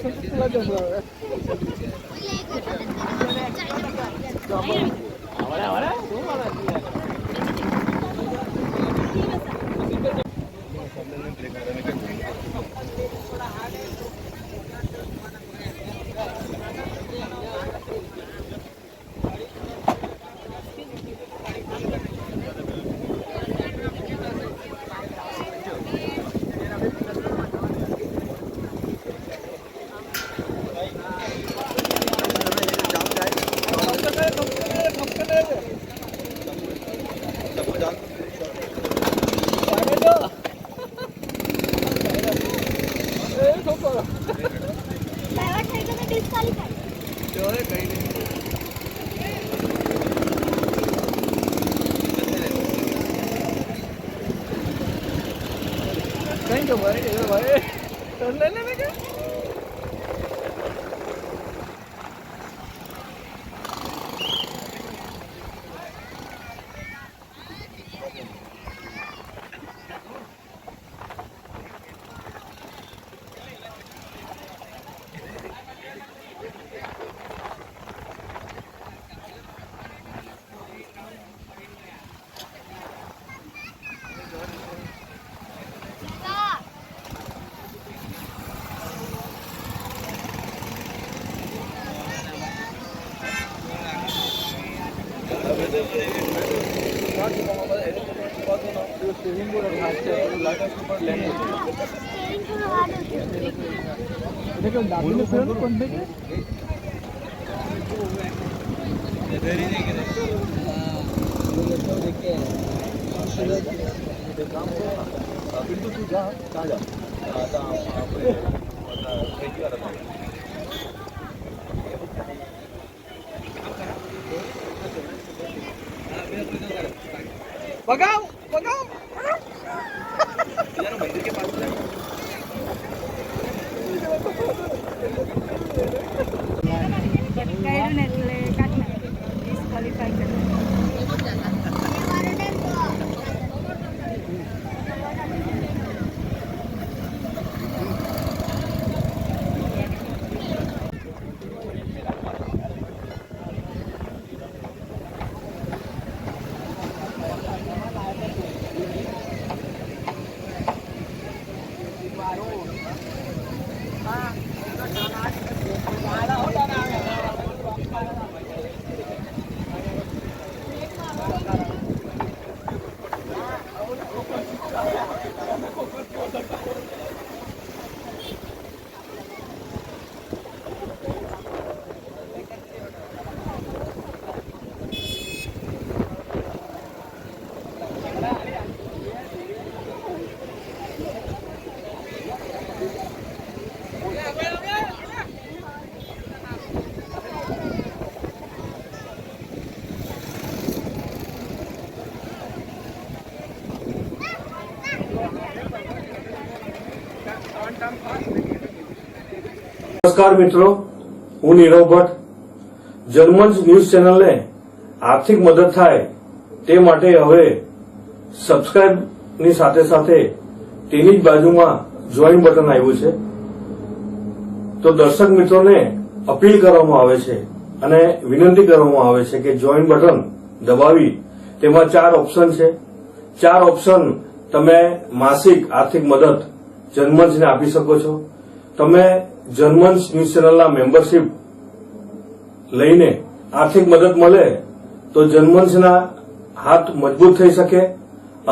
Thank you, buddy. Turn lên lên cái. Bagaw, bagaw. यार मंदिर के पास है। गाइड ने ले काटना डिस्क्वालीफाई कर નમસ્કાર મિત્રો, હું નીરવ ભટ્ટ. જનમંચ ન્યૂઝ ચેનલને આર્થિક મદદ થાય તે માટે હવે સબસ્ક્રાઇબની સાથે સાથે તેની જ બાજુમાં જોઈન બટન આવ્યું છે. તો દર્શક મિત્રોને અપીલ કરવામાં આવે છે અને વિનંતી કરવામાં આવે છે કે જોઈન બટન દબાવી તેમાં 4 ઓપ્શન છે. 4 ઓપ્શન તમે માસિક આર્થિક મદદ જનમંચને આપી શકો છો. તમે જનમંચ ન્યૂઝ ચેનલના મેમ્બરશીપ લઈને આર્થિક મદદ મળે તો જનમંચના હાથ મજબૂત થઈ શકે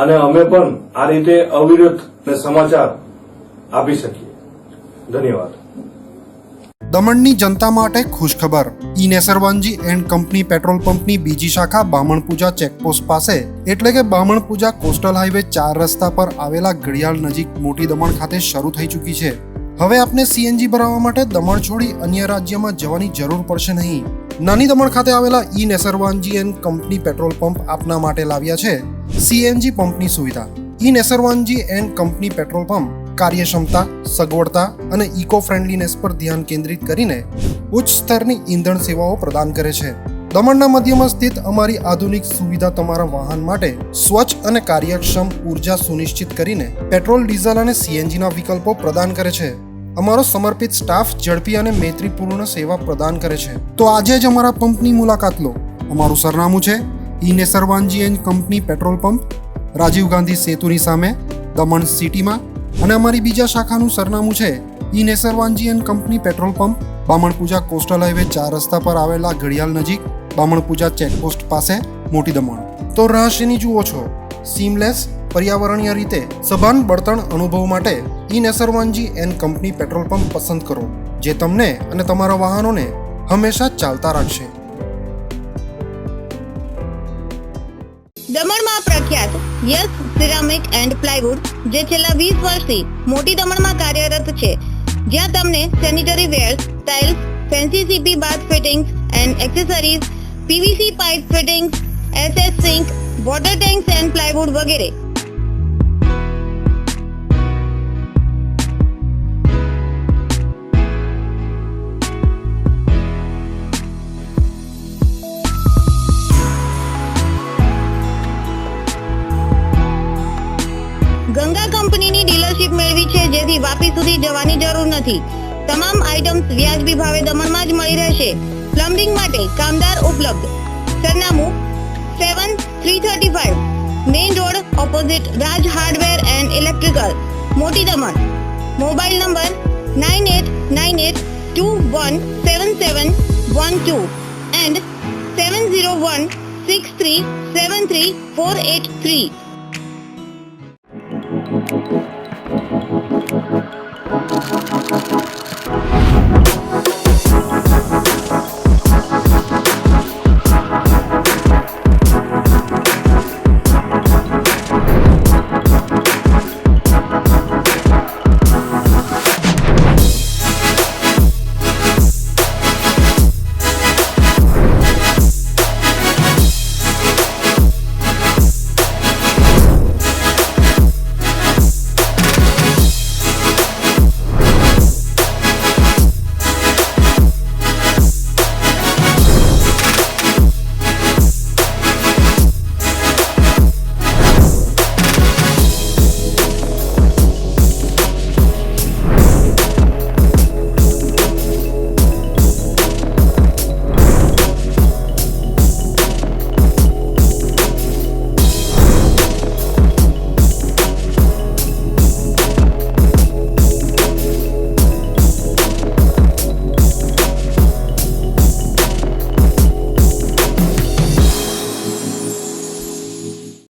અને અમે પણ આ રીતે અવિરત સમાચાર આપી શકીએ. ધન્યવાદ. દમણની જનતા માટે ખુશખબર. ઈ નેસરવાનજી એન્ડ કંપની પેટ્રોલ પંપની બીજી શાખા બામણપૂજા ચેકપોસ્ટ પાસે એટલે કે બામણપૂજા કોસ્ટલ હાઈવે 4 રસ્તા પર આવેલા ઘડિયાળ નજીક મોટી દમણ ખાતે શરૂ થઈ ચૂકી છે. હવે આપને સીએનજી ભરાવવા માટે દમણ છોડી અન્ય રાજ્યમાં જવાની જરૂર પડશે નહીં. નાની દમણ ખાતે આવેલા E Nesarvanji and company petrol pump આપના માટે લાવ્યા છે સીએનજી પંપની સુવિધા. E Nesarvanji and company petrol pump કાર્યક્ષમતા, સગવડતા અને ઇકો ફ્રેન્ડલીનેસ પર ધ્યાન કેન્દ્રિત કરીને ઉચ્ચ સ્તરની ઈંધણ સેવાઓ પ્રદાન કરે છે. દમણના મધ્યમાં સ્થિત અમારી આધુનિક સુવિધા તમારા વાહન માટે સ્વચ્છ અને કાર્યક્ષમ ઉર્જા સુનિશ્ચિત કરીને પેટ્રોલ, ડીઝલ અને સીએનજીના વિકલ્પો પ્રદાન કરે છે. અમારો સમર્પિત સ્ટાફ ઝડપી અને મૈત્રીપૂર્ણ સેવા પ્રદાન કરે છે. તો આજે જ અમારા પંપની મુલાકાત લો. અમારું સરનામું છે E Nesarvanji and company petrol pump, Rajiv Gandhi સેતુની સામે, દમણ સિટીમાં. અને અમારી બીજા શાખાનું સરનામું છે E Nesarvanji and company petrol pump, Bamanpuja coastal highway 4 રસ્તા પર આવેલા ઘડિયાળ નજીક, બામણપૂજા ચેકપોસ્ટ પાસે, મોટી દમણ. તો રહસ્યની જુઓ છો સીમલેસ પર્યાવરણીય રીતે સભાન બળતણ અનુભવ માટે E Nesarvanji and company petrol pump પસંદ કરો, જે તમને અને તમારા વાહનોને હંમેશા ચાલતા રાખશે. દમણમાં પ્રખ્યાત યસ સિરામિક એન્ડ પ્લાયવુડ, જે છેલ્લા 20 વર્ષથી મોટી દમણમાં કાર્યરત છે, જ્યાં તમને sanitary ware, tiles, fancy CP bath fittings and accessories, PVC pipe fittings, SS sink, water tanks and plywood વગેરે. ગંગા કંપનીની ડીલરશીપ મેળવી છે, જેથી વાપી સુધી જવાની જરૂર નથી. તમામ આઇટમ્સ વ્યાજબી ભાવે દમણમાં જ મળી રહેશે. પ્લમ્બિંગ માટે કામદાર ઉપલબ્ધ. સરનામું 7335 main road opposite Raj hardware and electrical, મોટી દમણ. Mobile number 9898217712 and 7016373483.